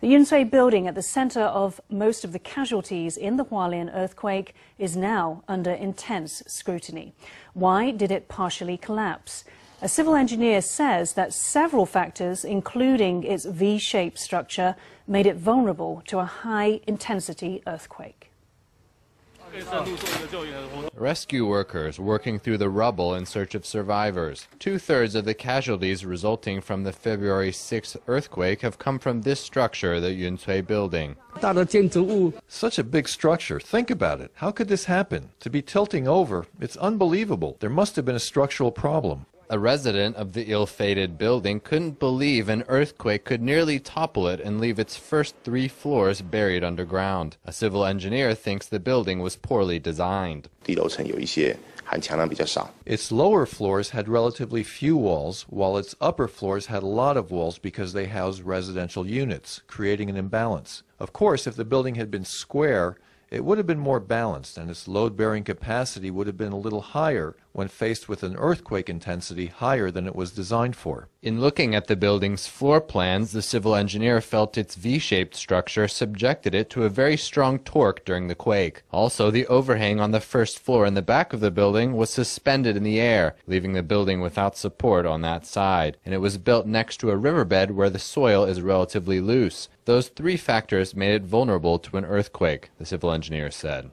The Yun Cui building at the center of most of the casualties in the Hualien earthquake is now under intense scrutiny. Why did it partially collapse? A civil engineer says that several factors, including its V-shaped structure, made it vulnerable to a high-intensity earthquake. Rescue workers working through the rubble in search of survivors. 2/3 of the casualties resulting from the February 6th earthquake have come from this structure, the Yun Cui building. Such a big structure. Think about it. How could this happen? To be tilting over, it's unbelievable. There must have been a structural problem. A resident of the ill-fated building couldn't believe an earthquake could nearly topple it and leave its first 3 floors buried underground. A civil engineer thinks the building was poorly designed. Its lower floors had relatively few walls, while its upper floors had a lot of walls because they housed residential units, creating an imbalance. Of course, if the building had been square, it would have been more balanced, and its load-bearing capacity would have been a little higher when faced with an earthquake intensity higher than it was designed for. In looking at the building's floor plans, the civil engineer felt its V-shaped structure subjected it to a very strong torque during the quake. Also, the overhang on the first floor in the back of the building was suspended in the air, leaving the building without support on that side. And it was built next to a riverbed where the soil is relatively loose. Those 3 factors made it vulnerable to an earthquake, the civil engineer said.